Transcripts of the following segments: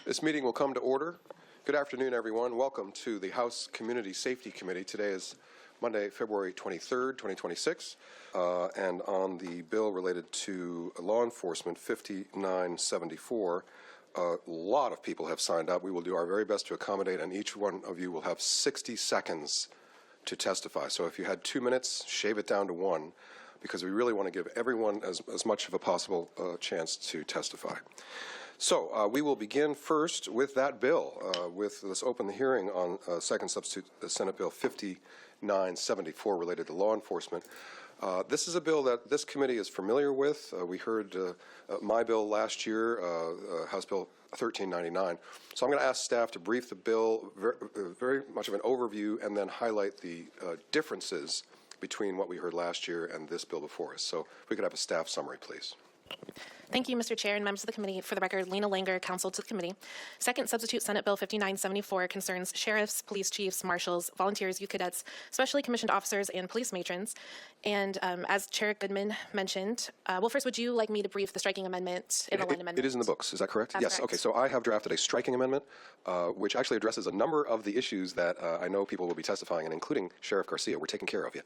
This meeting will come to order. Good afternoon, everyone. Welcome to the House Community Safety Committee. Today is Monday, February 23rd, 2026, and on the bill related to law enforcement, 5974, a lot of people have signed up. We will do our very best to accommodate, and each one of you will have 60 seconds to testify. So if you had 2 minutes, shave it down to 1, because we really want to give everyone as much of a possible chance to testify. So we will begin first with that bill. Let's open the hearing on second substitute Senate Bill 5974 related to law enforcement. This is a bill that this committee is familiar with. We heard my bill last year, House Bill 1399. So I'm going to ask staff to brief the bill, very much of an overview, and then highlight the differences between what we heard last year and this bill before us. So if we could have a staff summary, please. Thank you, Mr. Chair and members of the committee. For the record, Lena Langer, counsel to the committee. Second substitute Senate Bill 5974 concerns sheriffs, police chiefs, marshals, volunteers, youth cadets, specially commissioned officers, and police matrons. And as Chair Goodman mentioned, well, first, would you like me to brief the striking amendment in the line amendment? It is in the books. Is that correct? That's yes. Correct. Okay. So I have drafted a striking amendment, which actually addresses a number of the issues that I know people will be testifying, and including Sheriff Garcia. We're taking care of you.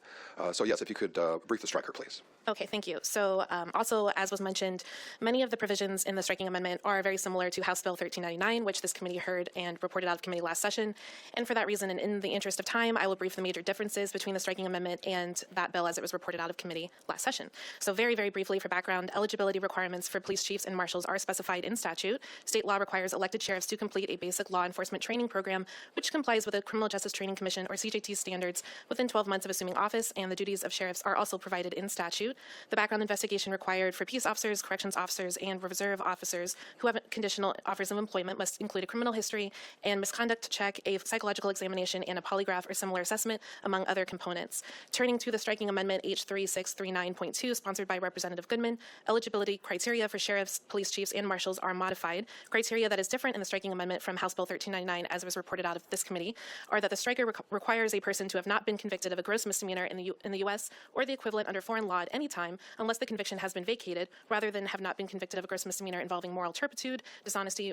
So yes, if you could brief the striker, please. Okay. Thank you. So also, as was mentioned, many of the provisions in the striking amendment are very similar to House Bill 1399, which this committee heard and reported out of committee last session. And for that reason, and in the interest of time, I will brief the major differences between the striking amendment and that bill as it was reported out of committee last session. So very, very briefly for background, eligibility requirements for police chiefs and marshals are specified in statute. State law requires elected sheriffs to complete a basic law enforcement training program, which complies with the Criminal Justice Training Commission, or CJT, standards within 12 months of assuming office, and the duties of sheriffs are also provided in statute. The background investigation required for peace officers, corrections officers, and reserve officers who have conditional offers of employment must include a criminal history and misconduct check, a psychological examination, and a polygraph or similar assessment, among other components. Turning to the striking amendment H3639.2, sponsored by Representative Goodman, eligibility criteria for sheriffs, police chiefs, and marshals are modified. Criteria that is different in the striking amendment from House Bill 1399, as was reported out of this committee, are that the striker requires a person to have not been convicted of a gross misdemeanor in the U.S. or the equivalent under foreign law at any time, unless the conviction has been vacated, rather than have not been convicted of a gross misdemeanor involving moral turpitude, dishonesty,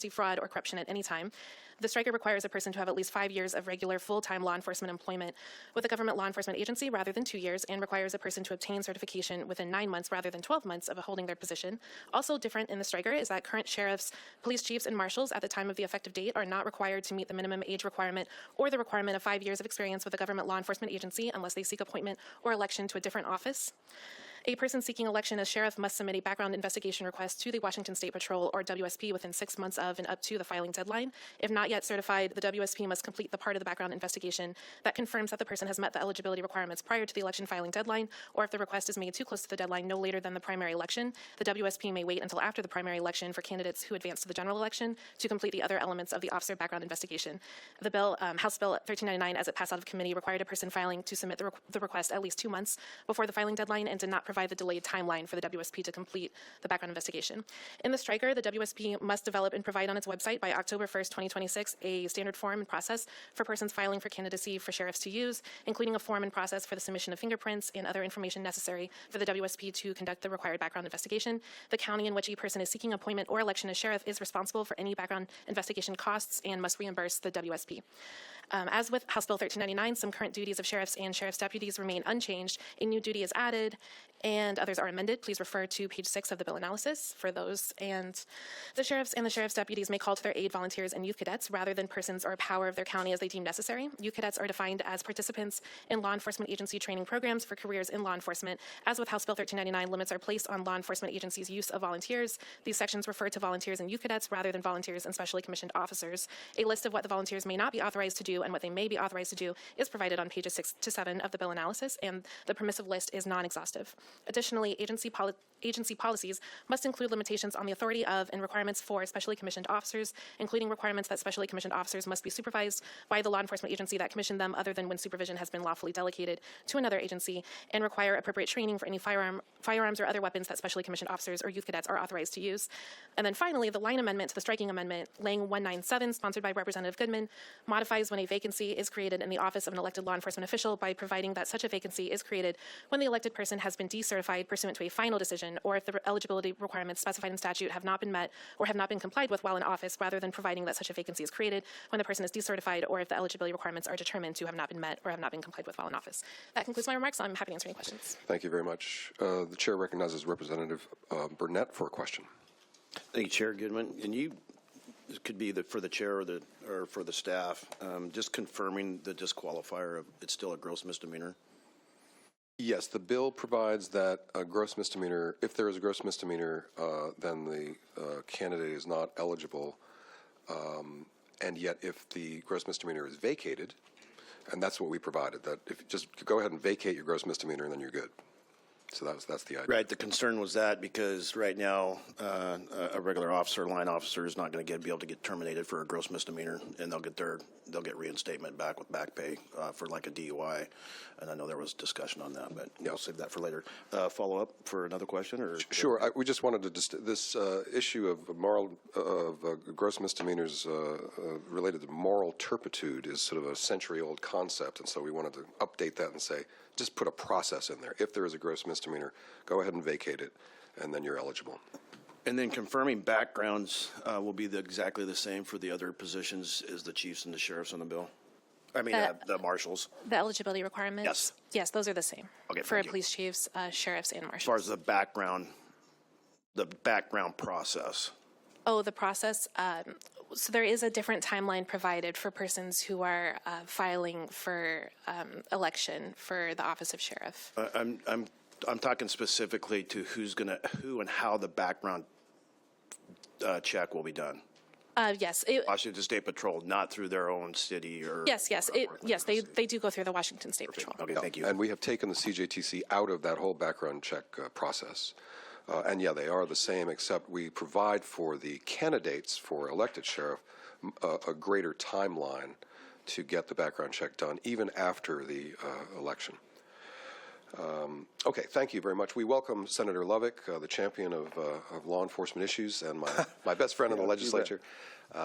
fraud, or corruption at any time. The striker requires a person to have at least 5 years of regular full-time law enforcement employment with a government law enforcement agency rather than 2 years, and requires a person to obtain certification within 9 months rather than 12 months of holding their position. Also different in the striker is that current sheriffs, police chiefs, and marshals at the time of the effective date are not required to meet the minimum age requirement or the requirement of 5 years of experience with a government law enforcement agency unless they seek appointment or election to a different office. A person seeking election as sheriff must submit a background investigation request to the Washington State Patrol, or WSP, within 6 months of and up to the filing deadline. If not yet certified, the WSP must complete the part of the background investigation that confirms that the person has met the eligibility requirements prior to the election filing deadline, or if the request is made too close to the deadline no later than the primary election, the WSP may wait until after the primary election for candidates who advance to the general election to complete the other elements of the officer background investigation. The bill, House Bill 1399, as it passed out of committee, required a person filing to submit the request at least 2 months before the filing deadline and did not provide the delayed timeline for the WSP to complete the background investigation. In the striker, the WSP must develop and provide on its website by October 1st, 2026, a standard form and process for persons filing for candidacy for sheriffs to use, including a form and process for the submission of fingerprints and other information necessary for the WSP to conduct the required background investigation. The county in which a person is seeking appointment or election as sheriff is responsible for any background investigation costs and must reimburse the WSP. As with House Bill 1399, some current duties of sheriffs and sheriff's deputies remain unchanged. A new duty is added, and others are amended. Please refer to page 6 of the bill analysis for those. And the sheriffs and the sheriff's deputies may call to their aid volunteers and youth cadets rather than persons or power of their county as they deem necessary. Youth cadets are defined as participants in law enforcement agency training programs for careers in law enforcement. As with House Bill 1399, limits are placed on law enforcement agencies' use of volunteers. These sections refer to volunteers and youth cadets rather than volunteers and specially commissioned officers. A list of what the volunteers may not be authorized to do and what they may be authorized to do is provided on pages 6 to 7 of the bill analysis, and the permissive list is non-exhaustive. Additionally, agency policies must include limitations on the authority of and requirements for specially commissioned officers, including requirements that specially commissioned officers must be supervised by the law enforcement agency that commissioned them other than when supervision has been lawfully delegated to another agency, and require appropriate training for any firearms or other weapons that specially commissioned officers or youth cadets are authorized to use. And then finally, the line amendment to the striking amendment, Lang 197, sponsored by Representative Goodman, modifies when a vacancy is created in the office of an elected law enforcement official by providing that such a vacancy is created when the elected person has been deemed decertified pursuant to a final decision, or if the eligibility requirements specified in statute have not been met or have not been complied with while in office, rather than providing that such a vacancy is created when the person is decertified, or if the eligibility requirements are determined to have not been met or have not been complied with while in office. That concludes my remarks. I'm happy to answer any questions. Thank you very much. The chair recognizes Representative Burnett for a question. Thank you, Chair Goodman. And it could be for the chair or for the staff, just confirming the disqualifier of it's still a gross misdemeanor. Yes, the bill provides that a gross misdemeanor, if there is a gross misdemeanor, then the candidate is not eligible. And yet, if the gross misdemeanor is vacated, and that's what we provided, that if you just go ahead and vacate your gross misdemeanor, and then you're good. So that's the idea. Right. The concern was that because right now a regular officer, line officer, is not going to be able to get terminated for a gross misdemeanor, and they'll get reinstatement back with back pay for like a DUI. And I know there was discussion on that, but I'll save that for later. Follow up for another question, or sure. We just wanted to this issue of gross misdemeanors related to moral turpitude is sort of a century-old concept, and so we wanted to update that and say, just put a process in there. If there is a gross misdemeanor, go ahead and vacate it, and then you're eligible. And then confirming backgrounds will be exactly the same for the other positions as the chiefs and the sheriffs on the bill? I mean, the marshals. The eligibility requirements? Yes. Yes, those are the same. Okay, for thank you. police chiefs, sheriffs, and marshals. As far as the background process. Oh, the process. So there is a different timeline provided for persons who are filing for election for the office of sheriff. I'm talking specifically to who and how the background check will be done. Yes. Washington State Patrol, not through their own city or. Yes. They do go through the Washington State Patrol. Okay, thank you. And we have taken the CJTC out of that whole background check process. And yeah, they are the same, except we provide for the candidates for elected sheriff a greater timeline to get the background check done, even after the election. Okay, thank you very much. We welcome Senator Lovick, the champion of law enforcement issues and my best friend in the legislature.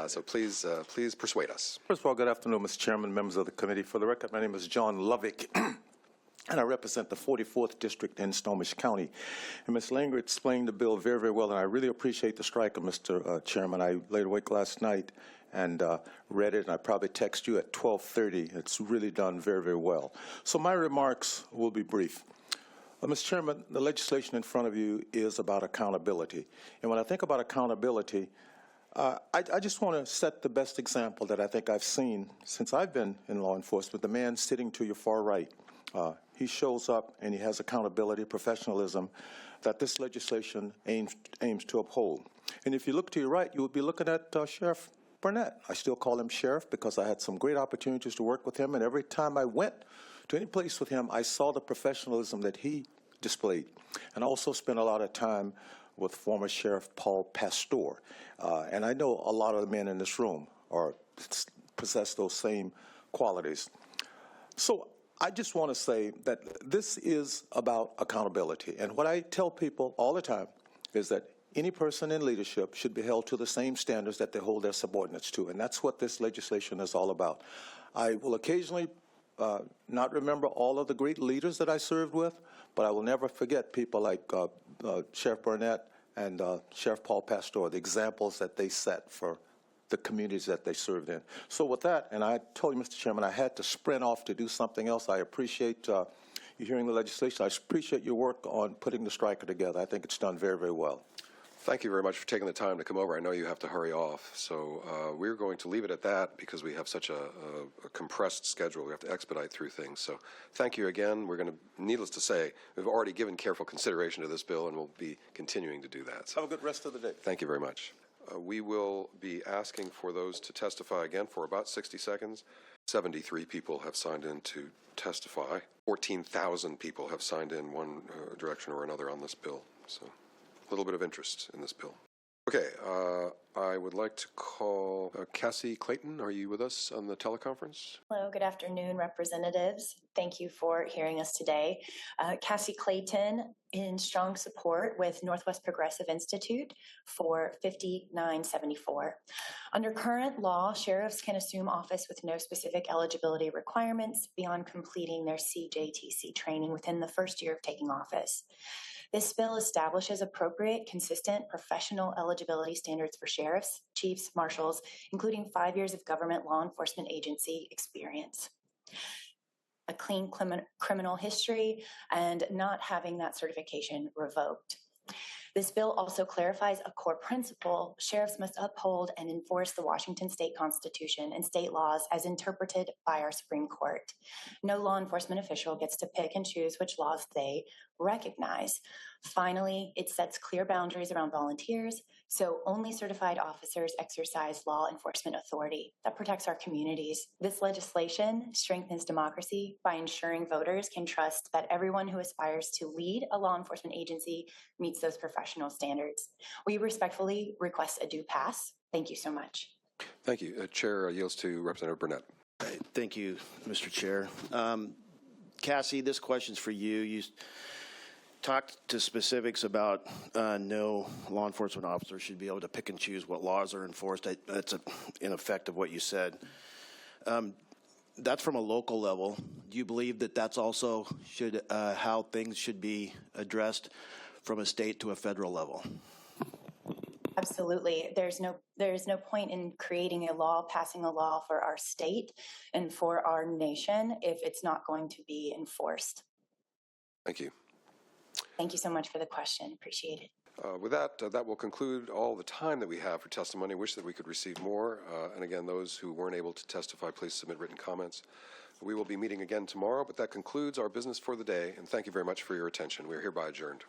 So please persuade us. First of all, good afternoon, Mr. Chairman, members of the committee. For the record, my name is John Lovick, and I represent the 44th District in Snohomish County. And Ms. Langer explained the bill very, very well, and I really appreciate the strike of Mr. Chairman. I laid awake last night and read it, and I probably text you at 12:30. It's really done very, very well. So my remarks will be brief. Mr. Chairman, the legislation in front of you is about accountability. And when I think about accountability, I just want to set the best example that I think I've seen since I've been in law enforcement, the man sitting to your far right. He shows up and he has accountability, professionalism that this legislation aims to uphold. And if you look to your right, you would be looking at Sheriff Burnett. I still call him Sheriff because I had some great opportunities to work with him, and every time I went to any place with him, I saw the professionalism that he displayed. And I also spent a lot of time with former Sheriff Paul Pastor. And I know a lot of the men in this room possess those same qualities. So I just want to say that this is about accountability. And what I tell people all the time is that any person in leadership should be held to the same standards that they hold their subordinates to. And that's what this legislation is all about. I will occasionally not remember all of the great leaders that I served with, but I will never forget people like Sheriff Burnett and Sheriff Paul Pastor, the examples that they set for the communities that they served in. So with that, and I told you, Mr. Chairman, I had to sprint off to do something else. I appreciate you hearing the legislation. I appreciate your work on putting the striker together. I think it's done very, very well. Thank you very much for taking the time to come over. I know you have to hurry off, so we're going to leave it at that because we have such a compressed schedule. We have to expedite through things. So thank you again. We're going to, needless to say, we've already given careful consideration to this bill, and we'll be continuing to do that. So Have a good rest of the day. thank you very much. We will be asking for those to testify again for about 60 seconds. 73 people have signed in to testify. 14,000 people have signed in one direction or another on this bill. So a little bit of interest in this bill. Okay, I would like to call Cassie Clayton. Are you with us on the teleconference? Hello, good afternoon, representatives. Thank you for hearing us today. Cassie Clayton in strong support with Northwest Progressive Institute for 5974. Under current law, sheriffs can assume office with no specific eligibility requirements beyond completing their CJTC training within the first year of taking office. This bill establishes appropriate, consistent, professional eligibility standards for sheriffs, chiefs, marshals, including 5 years of government law enforcement agency experience, a clean criminal history, and not having that certification revoked. This bill also clarifies a core principle: sheriffs must uphold and enforce the Washington State Constitution and state laws as interpreted by our Supreme Court. No law enforcement official gets to pick and choose which laws they recognize. Finally, it sets clear boundaries around volunteers, so only certified officers exercise law enforcement authority. That protects our communities. This legislation strengthens democracy by ensuring voters can trust that everyone who aspires to lead a law enforcement agency meets those professional standards. We respectfully request a due pass. Thank you so much. Thank you. Chair yields to Representative Burnett. Thank you, Mr. Chair. Cassie, this question's for you. You talked to specifics about no law enforcement officer should be able to pick and choose what laws are enforced. That's in effect of what you said. That's from a local level. Do you believe that that's also how things should be addressed from a state to a federal level? Absolutely. There's no point in creating a law, passing a law for our state and for our nation if it's not going to be enforced. Thank you. Thank you so much for the question. Appreciate it. With that, that will conclude all the time that we have for testimony. Wish that we could receive more. And again, those who weren't able to testify, please submit written comments. We will be meeting again tomorrow, but that concludes our business for the day. And thank you very much for your attention. We are hereby adjourned.